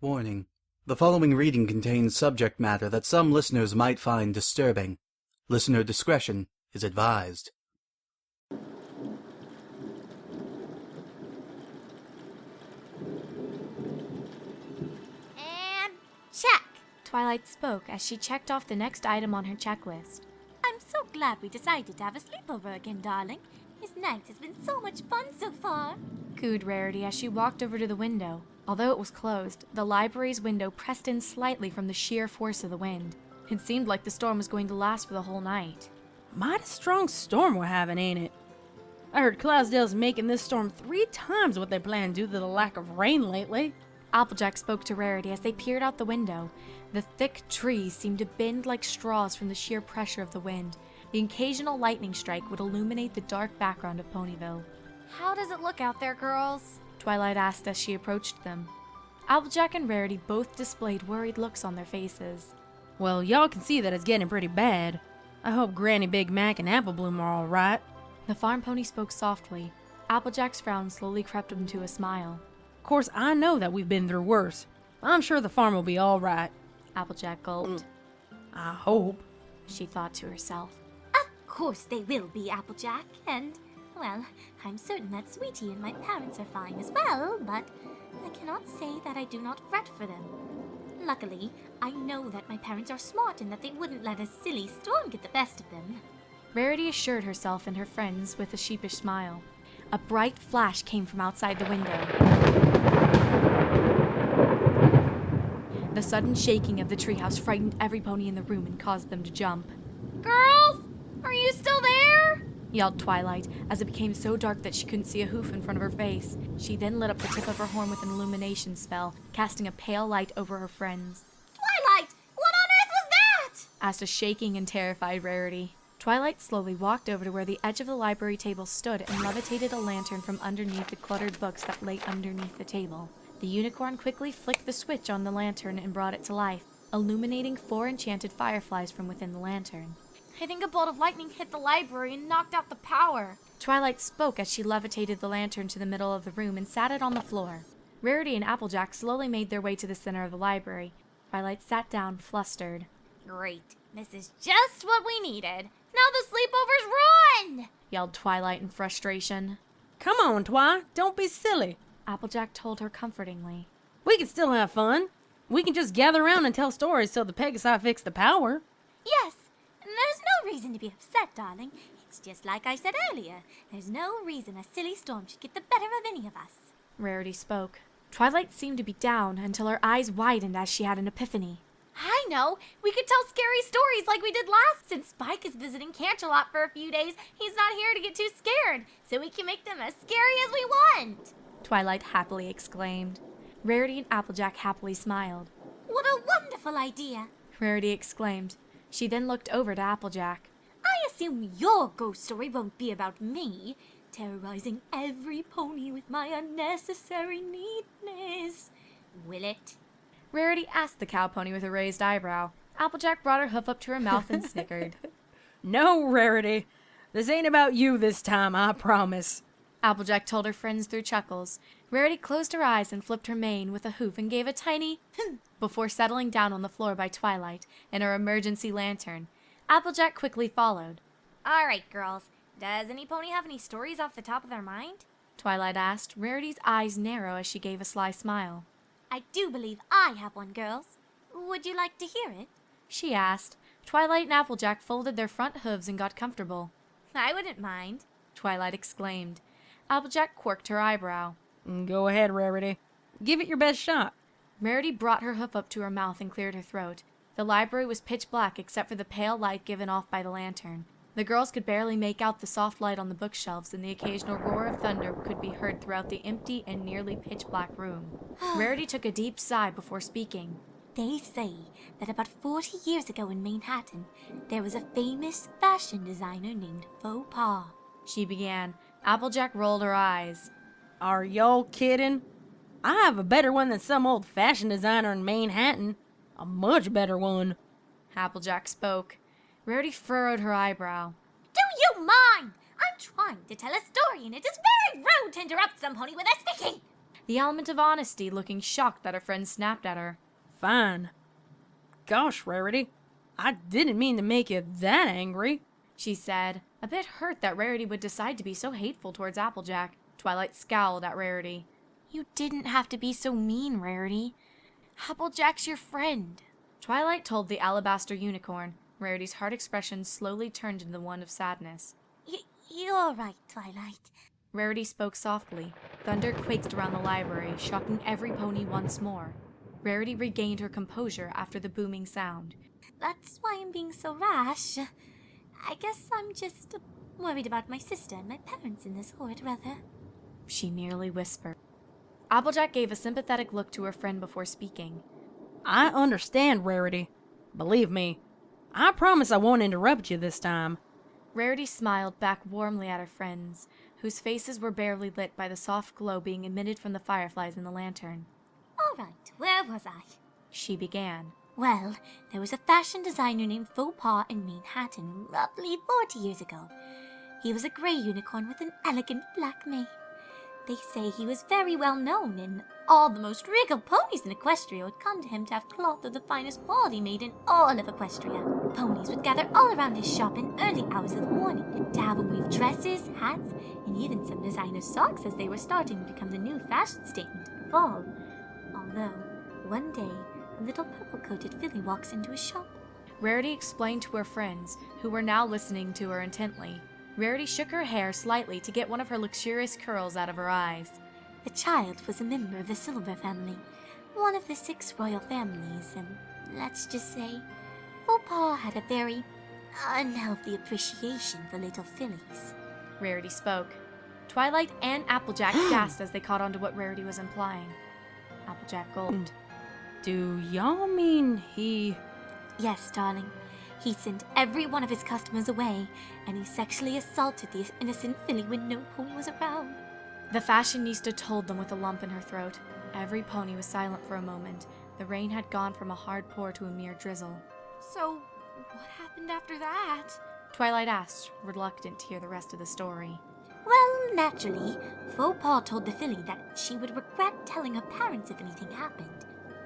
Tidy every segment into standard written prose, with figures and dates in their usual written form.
Warning. The following reading contains subject matter that some listeners might find disturbing. Listener discretion is advised. And check! Twilight spoke as she checked off the next item on her checklist. I'm so glad we decided to have a sleepover again, darling. This night has been so much fun so far, cooed Rarity as she walked over to the window. Although it was closed, the library's window pressed in slightly from the sheer force of the wind. It seemed like the storm was going to last for the whole night. Mighty strong storm we're having, ain't it? I heard Clydesdale's making this storm 3 times what they planned due to the lack of rain lately. Applejack spoke to Rarity as they peered out the window. The thick trees seemed to bend like straws from the sheer pressure of the wind. The occasional lightning strike would illuminate the dark background of Ponyville. How does it look out there, girls? Twilight asked as she approached them. Applejack and Rarity both displayed worried looks on their faces. Well, y'all can see that it's getting pretty bad. I hope Granny Big Mac and Apple Bloom are all right. The farm pony spoke softly. Applejack's frown slowly crept into a smile. Of course, I know that we've been through worse. I'm sure the farm will be all right. Applejack gulped. I hope, she thought to herself. Of course they will be, Applejack, and, well, I'm certain that Sweetie and my parents are fine as well, but I cannot say that I do not fret for them. Luckily, I know that my parents are smart and that they wouldn't let a silly storm get the best of them. Rarity assured herself and her friends with a sheepish smile. A bright flash came from outside the window. The sudden shaking of the treehouse frightened every pony in the room and caused them to jump. Girls, are you still there? Yelled Twilight, as it became so dark that she couldn't see a hoof in front of her face. She then lit up the tip of her horn with an illumination spell, casting a pale light over her friends. Twilight, what on earth was that? Asked a shaking and terrified Rarity. Twilight slowly walked over to where the edge of the library table stood and levitated a lantern from underneath the cluttered books that lay underneath the table. The unicorn quickly flicked the switch on the lantern and brought it to life, illuminating 4 enchanted fireflies from within the lantern. I think a bolt of lightning hit the library and knocked out the power. Twilight spoke as she levitated the lantern to the middle of the room and sat it on the floor. Rarity and Applejack slowly made their way to the center of the library. Twilight sat down, flustered. Great. This is just what we needed. Now the sleepover's ruined! Yelled Twilight in frustration. Come on, Twi, don't be silly. Applejack told her comfortingly. We can still have fun. We can just gather around and tell stories till the Pegasi fix the power. Yes, there's no reason to be upset, darling. It's just like I said earlier. There's no reason a silly storm should get the better of any of us. Rarity spoke. Twilight seemed to be down until her eyes widened as she had an epiphany. I know! We could tell scary stories like we did last. Since Spike is visiting Canterlot for a few days, he's not here to get too scared, so we can make them as scary as we want! Twilight happily exclaimed. Rarity and Applejack happily smiled. What a wonderful idea! Rarity exclaimed. She then looked over to Applejack. I assume your ghost story won't be about me, terrorizing every pony with my unnecessary neatness, will it? Rarity asked the cow pony with a raised eyebrow. Applejack brought her hoof up to her mouth and snickered. No, Rarity. This ain't about you this time, I promise. Applejack told her friends through chuckles. Rarity closed her eyes and flipped her mane with a hoof and gave a tiny before settling down on the floor by Twilight and her emergency lantern. Applejack quickly followed. All right, girls. Does any pony have any stories off the top of their mind? Twilight asked, Rarity's eyes narrow as she gave a sly smile. I do believe I have one, girls. Would you like to hear it? She asked. Twilight and Applejack folded their front hooves and got comfortable. I wouldn't mind, Twilight exclaimed. Applejack quirked her eyebrow. Go ahead, Rarity. Give it your best shot. Rarity brought her hoof up to her mouth and cleared her throat. The library was pitch black except for the pale light given off by the lantern. The girls could barely make out the soft light on the bookshelves, and the occasional roar of thunder could be heard throughout the empty and nearly pitch-black room. Rarity took a deep sigh before speaking. They say that about 40 years ago in Manhattan, there was a famous fashion designer named Faux Pas. She began. Applejack rolled her eyes. Are y'all kidding? I have a better one than some old fashion designer in Manhattan. A much better one. Applejack spoke. Rarity furrowed her eyebrow. Do you mind? I'm trying to tell a story and it is very rude to interrupt some pony when they're speaking. the element of honesty looking shocked that her friend snapped at her. Fine. Gosh, Rarity, I didn't mean to make you that angry, she said, a bit hurt that Rarity would decide to be so hateful towards Applejack. Twilight scowled at Rarity. You didn't have to be so mean, Rarity. Applejack's your friend. Twilight told the alabaster unicorn. Rarity's hard expression slowly turned into one of sadness. You're right, Twilight. Rarity spoke softly. Thunder quaked around the library, shocking every pony once more. Rarity regained her composure after the booming sound. That's why I'm being so rash. I guess I'm just worried about my sister and my parents in this horrid weather, she nearly whispered. Applejack gave a sympathetic look to her friend before speaking. I understand, Rarity. Believe me, I promise I won't interrupt you this time. Rarity smiled back warmly at her friends, whose faces were barely lit by the soft glow being emitted from the fireflies in the lantern. All right, where was I? She began. Well, there was a fashion designer named Fauxpas in Manhattan roughly 40 years ago. He was a grey unicorn with an elegant black mane. They say he was very well known, and all the most regal ponies in Equestria would come to him to have cloth of the finest quality made in all of Equestria. Ponies would gather all around his shop in early hours of the morning to have him weave dresses, hats, and even some designer socks as they were starting to become the new fashion statement of the fall. Although, one day, a little purple-coated filly walks into his shop. Rarity explained to her friends, who were now listening to her intently. Rarity shook her hair slightly to get one of her luxurious curls out of her eyes. The child was a member of the Silver family, one of the 6 royal families, and let's just say, Fauxpas had a very unhealthy appreciation for little fillies. Rarity spoke. Twilight and Applejack gasped as they caught on to what Rarity was implying. Applejack gulped. Do y'all mean he... Yes, darling. He sent every one of his customers away, and he sexually assaulted the innocent filly when no pony was around. The fashionista told them with a lump in her throat. Every pony was silent for a moment. The rain had gone from a hard pour to a mere drizzle. So, what happened after that? Twilight asked, reluctant to hear the rest of the story. Well, naturally, Fauxpas told the filly that she would regret telling her parents if anything happened.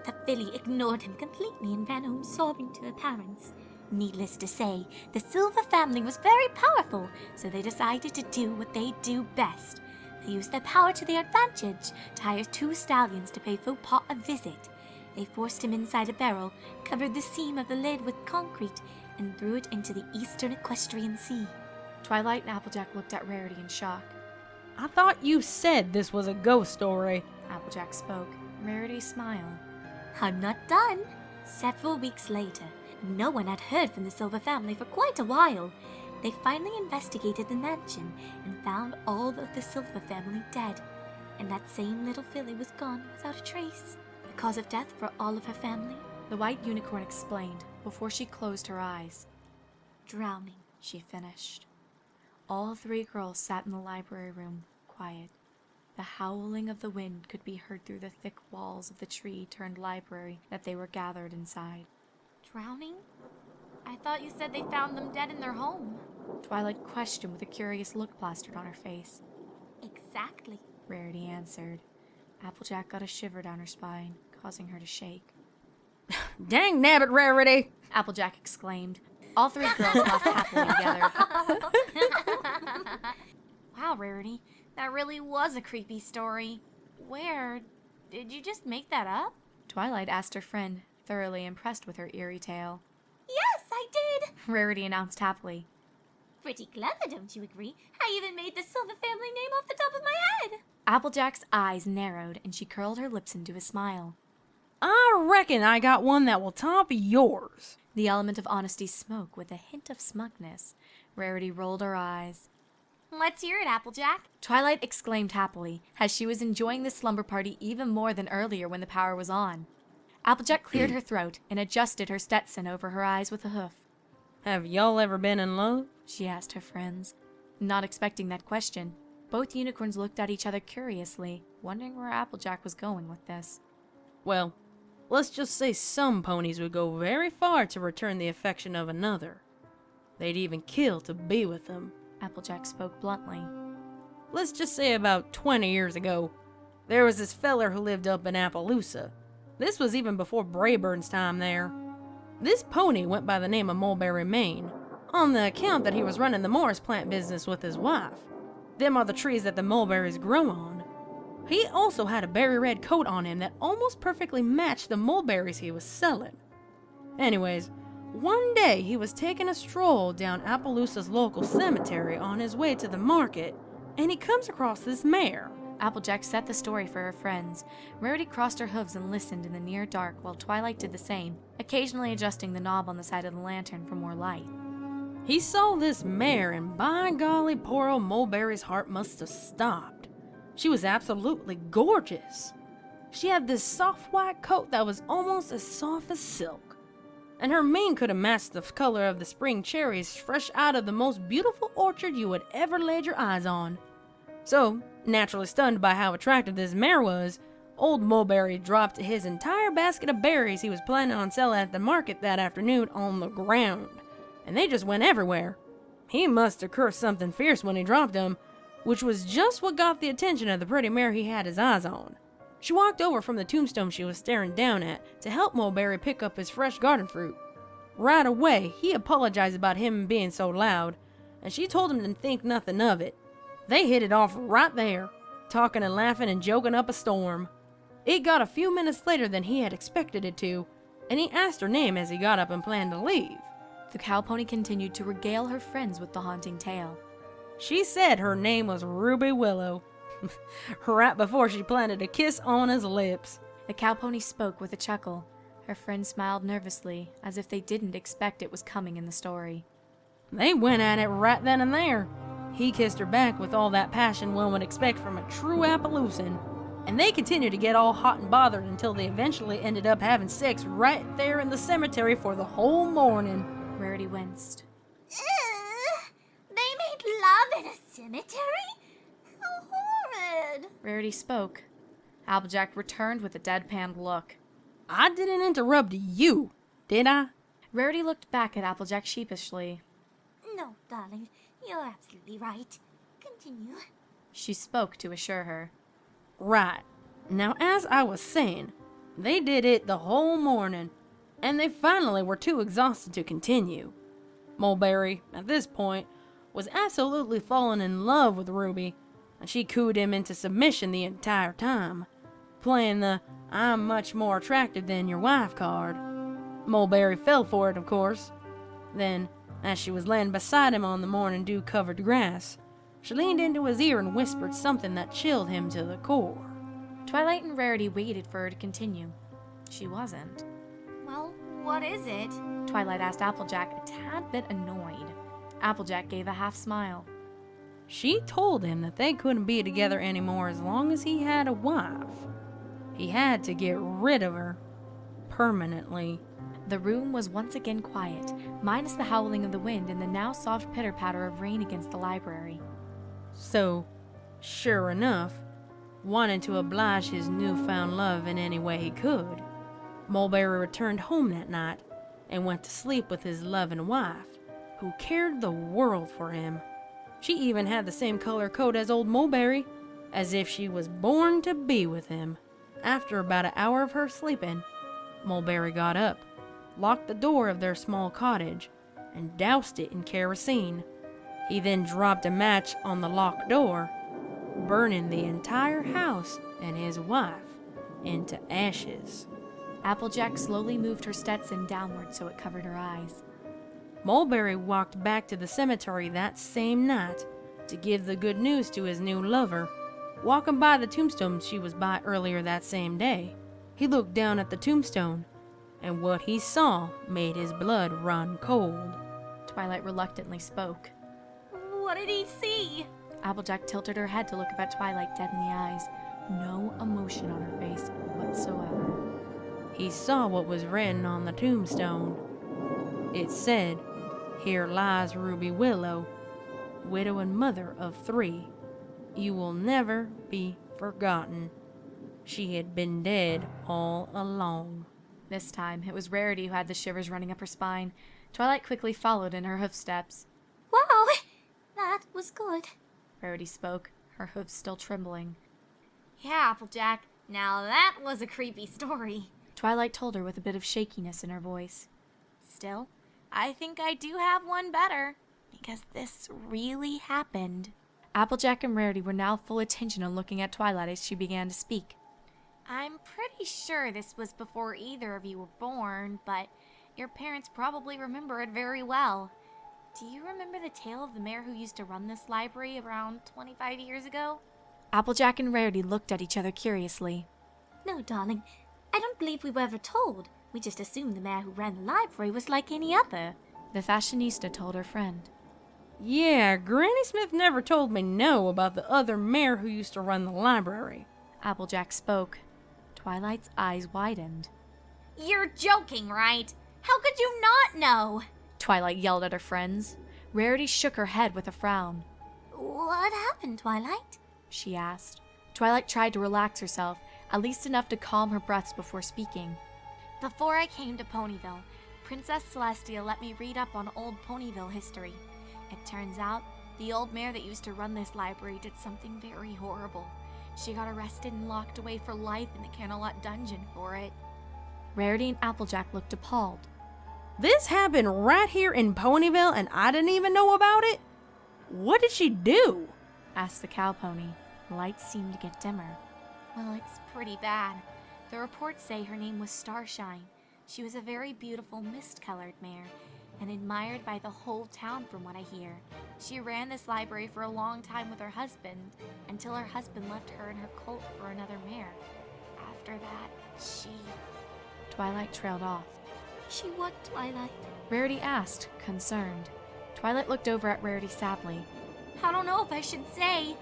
The filly ignored him completely and ran home sobbing to her parents. Needless to say, the Silver family was very powerful, so they decided to do what they do best. They used their power to their advantage to hire 2 stallions to pay Fauxpas a visit. They forced him inside a barrel, covered the seam of the lid with concrete, and threw it into the eastern Equestrian Sea. Twilight and Applejack looked at Rarity in shock. I thought you said this was a ghost story. Applejack spoke. Rarity smiled. I'm not done. Several weeks later, no one had heard from the Silver family for quite a while. They finally investigated the mansion and found all of the Silver family dead. And that same little filly was gone without a trace. The cause of death for all of her family? The white unicorn explained before she closed her eyes. Drowning, she finished. All 3 girls sat in the library room, quiet. The howling of the wind could be heard through the thick walls of the tree-turned library that they were gathered inside. Drowning? I thought you said they found them dead in their home. Twilight questioned with a curious look plastered on her face. Exactly, Rarity answered. Applejack got a shiver down her spine, causing her to shake. Dang nabbit, Rarity! Applejack exclaimed. All 3 girls laughed happily together. Wow, Rarity, that really was a creepy story. Where? Did you just make that up? Twilight asked her friend, thoroughly impressed with her eerie tale. Yes, I did! Rarity announced happily. Pretty clever, don't you agree? I even made the Silver family name off the top of my head! Applejack's eyes narrowed, and she curled her lips into a smile. I reckon I got one that will top yours. The element of honesty spoke with a hint of smugness. Rarity rolled her eyes. Let's hear it, Applejack. Twilight exclaimed happily, as she was enjoying the slumber party even more than earlier when the power was on. Applejack cleared her throat and adjusted her Stetson over her eyes with a hoof. Have y'all ever been in love? She asked her friends. Not expecting that question, both unicorns looked at each other curiously, wondering where Applejack was going with this. Well, let's just say some ponies would go very far to return the affection of another. They'd even kill to be with them. Applejack spoke bluntly. Let's just say about 20 years ago, There was this feller who lived up in Appaloosa. This was even before Brayburn's time there. This pony went by the name of Mulberry Mane, on the account that he was running the Morris plant business with his wife. Them are the trees that the mulberries grow on. He also had a berry red coat on him that almost perfectly matched the mulberries he was selling. Anyways, one day he was taking a stroll down Appaloosa's local cemetery on his way to the market, and he comes across this mare. Applejack set the story for her friends. Rarity crossed her hooves and listened in the near dark while Twilight did the same, occasionally adjusting the knob on the side of the lantern for more light. He saw this mare, and by golly, poor old Mulberry's heart must have stopped. She was absolutely gorgeous. She had this soft white coat that was almost as soft as silk, and her mane could have matched the color of the spring cherries fresh out of the most beautiful orchard you had ever laid your eyes on. So, naturally stunned by how attractive this mare was, old Mulberry dropped his entire basket of berries he was planning on selling at the market that afternoon on the ground, and they just went everywhere. He must have cursed something fierce when he dropped them, which was just what got the attention of the pretty mare he had his eyes on. She walked over from the tombstone she was staring down at to help Mulberry pick up his fresh garden fruit. Right away, he apologized about him being so loud, and she told him to think nothing of it. They hit it off right there, talking and laughing and joking up a storm. It got a few minutes later than he had expected it to, and he asked her name as he got up and planned to leave. The cowpony continued to regale her friends with the haunting tale. She said her name was Ruby Willow, right before she planted a kiss on his lips. The cowpony spoke with a chuckle. Her friends smiled nervously, as if they didn't expect it was coming in the story. They went at it right then and there. He kissed her back with all that passion one would expect from a true Appaloosan, and they continued to get all hot and bothered until they eventually ended up having sex right there in the cemetery for the whole morning. Rarity winced. They made love in a cemetery? How horrid! Rarity spoke. Applejack returned with a deadpan look. I didn't interrupt you, did I? Rarity looked back at Applejack sheepishly. No, darling, you're absolutely right. Continue. She spoke to assure her. Right. Now, as I was saying, they did it the whole morning, and they finally were too exhausted to continue. Mulberry, at this point, was absolutely falling in love with Ruby, and she cooed him into submission the entire time, playing the "I'm much more attractive than your wife" card. Mulberry fell for it, of course. Then, as she was laying beside him on the morning dew-covered grass, she leaned into his ear and whispered something that chilled him to the core. Twilight and Rarity waited for her to continue. She wasn't. Well, what is it? Twilight asked Applejack, a tad bit annoyed. Applejack gave a half smile. She told him that they couldn't be together anymore as long as he had a wife. He had to get rid of her. Permanently. The room was once again quiet, minus the howling of the wind and the now soft pitter-patter of rain against the library. So, sure enough, wanting to oblige his newfound love in any way he could, Mulberry returned home that night and went to sleep with his loving wife, who cared the world for him. She even had the same color coat as old Mulberry, as if she was born to be with him. After about an hour of her sleeping, Mulberry got up, locked the door of their small cottage, and doused it in kerosene. He then dropped a match on the locked door, burning the entire house and his wife into ashes. Applejack slowly moved her Stetson downward so it covered her eyes. Mulberry walked back to the cemetery that same night to give the good news to his new lover. Walking by the tombstone she was by earlier that same day, he looked down at the tombstone, and what he saw made his blood run cold. Twilight reluctantly spoke. What did he see? Applejack tilted her head to look up at Twilight dead in the eyes. No emotion on her face whatsoever. He saw what was written on the tombstone. It said, "Here lies Ruby Willow, widow and mother of 3. You will never be forgotten. She had been dead all along." This time, it was Rarity who had the shivers running up her spine. Twilight quickly followed in her hoofsteps. Wow, that was good. Rarity spoke, her hoofs still trembling. Yeah, Applejack. Now that was a creepy story. Twilight told her with a bit of shakiness in her voice. Still, I think I do have one better. Because this really happened. Applejack and Rarity were now full attention on looking at Twilight as she began to speak. I'm pretty sure this was before either of you were born, but your parents probably remember it very well. Do you remember the tale of the mayor who used to run this library around 25 years ago? Applejack and Rarity looked at each other curiously. No, darling. I don't believe we were ever told. We just assumed the mayor who ran the library was like any other. The fashionista told her friend. Yeah, Granny Smith never told me no about the other mayor who used to run the library. Applejack spoke. Twilight's eyes widened. You're joking, right? How could you not know? Twilight yelled at her friends. Rarity shook her head with a frown. What happened, Twilight? She asked. Twilight tried to relax herself, at least enough to calm her breaths before speaking. Before I came to Ponyville, Princess Celestia let me read up on old Ponyville history. It turns out, the old mayor that used to run this library did something very horrible. She got arrested and locked away for life in the Canterlot dungeon for it. Rarity and Applejack looked appalled. This happened right here in Ponyville and I didn't even know about it? What did she do? Asked the cow pony. The lights seemed to get dimmer. Well, it's pretty bad. The reports say her name was Starshine. She was a very beautiful mist-colored mare, and admired by the whole town from what I hear. She ran this library for a long time with her husband, until her husband left her and her colt for another mare. After that, she... Twilight trailed off. She what, Twilight? Rarity asked, concerned. Twilight looked over at Rarity sadly. I don't know if I should say.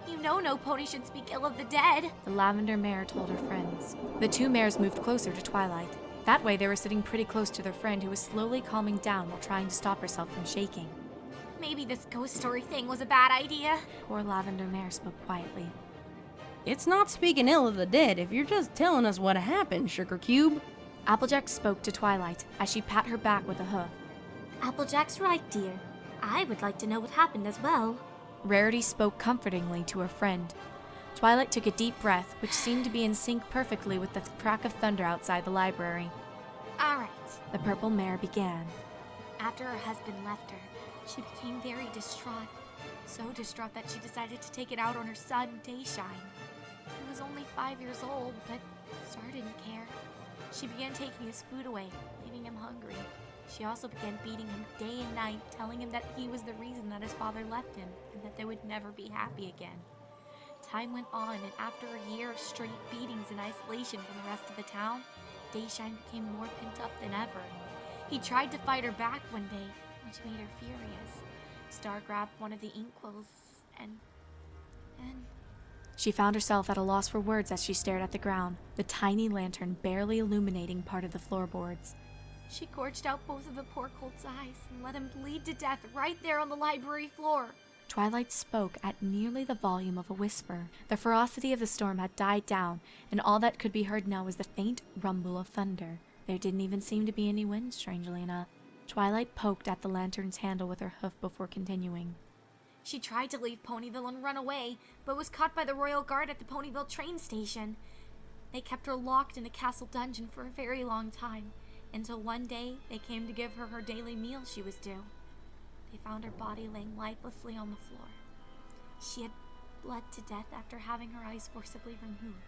You know no pony should speak ill of the dead. The lavender mare told her friends. The two mares moved closer to Twilight. That way they were sitting pretty close to their friend who was slowly calming down while trying to stop herself from shaking. Maybe this ghost story thing was a bad idea. Poor lavender mare spoke quietly. It's not speaking ill of the dead if you're just telling us what happened, Sugar Cube. Applejack spoke to Twilight as she pat her back with a hoof. Applejack's right, dear. I would like to know what happened as well. Rarity spoke comfortingly to her friend. Twilight took a deep breath, which seemed to be in sync perfectly with the crack of thunder outside the library. All right. The purple mare began. After her husband left her, she became very distraught. So distraught that she decided to take it out on her son, Dayshine. He was only 5 years old, but Star didn't care. She began taking his food away, leaving him hungry. She also began beating him day and night, telling him that he was the reason that his father left him, and that they would never be happy again. Time went on, and after a year of straight beatings and isolation from the rest of the town, Dayshine became more pent up than ever. He tried to fight her back one day, which made her furious. Star grabbed one of the inkwells, and... She found herself at a loss for words as she stared at the ground, the tiny lantern barely illuminating part of the floorboards. She gorged out both of the poor colt's eyes and let him bleed to death right there on the library floor. Twilight spoke at nearly the volume of a whisper. The ferocity of the storm had died down, and all that could be heard now was the faint rumble of thunder. There didn't even seem to be any wind, strangely enough. Twilight poked at the lantern's handle with her hoof before continuing. She tried to leave Ponyville and run away, but was caught by the royal guard at the Ponyville train station. They kept her locked in the castle dungeon for a very long time, until one day they came to give her her daily meal she was due. They found her body laying lifelessly on the floor. She had bled to death after having her eyes forcibly removed.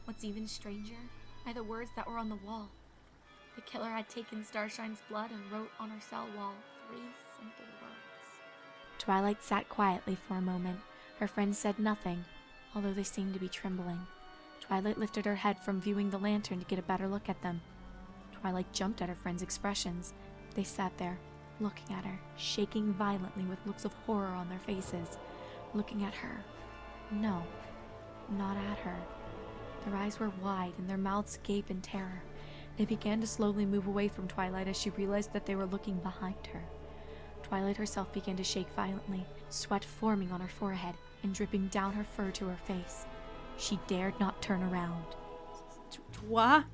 What's even stranger are the words that were on the wall. The killer had taken Starshine's blood and wrote on her cell wall 3 simple words. Twilight sat quietly for a moment. Her friends said nothing, although they seemed to be trembling. Twilight lifted her head from viewing the lantern to get a better look at them. Twilight jumped at her friends' expressions. They sat there, looking at her, shaking violently with looks of horror on their faces. Looking at her. No, not at her. Their eyes were wide and their mouths gape in terror. They began to slowly move away from Twilight as she realized that they were looking behind her. Twilight herself began to shake violently, sweat forming on her forehead and dripping down her fur to her face. She dared not turn around. Twa.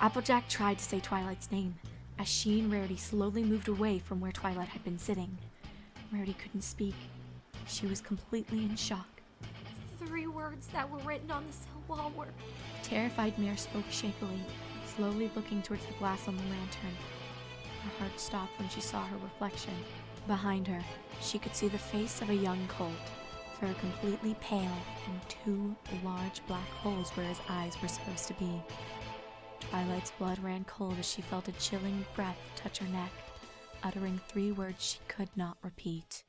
Applejack tried to say Twilight's name, as she and Rarity slowly moved away from where Twilight had been sitting. Rarity couldn't speak. She was completely in shock. 3 words that were written on the cell wall were... The terrified mare spoke shakily, slowly looking towards the glass on the lantern. Her heart stopped when she saw her reflection. Behind her, she could see the face of a young colt, fur completely pale and 2 large black holes where his eyes were supposed to be. Twilight's blood ran cold as she felt a chilling breath touch her neck, uttering 3 words she could not repeat.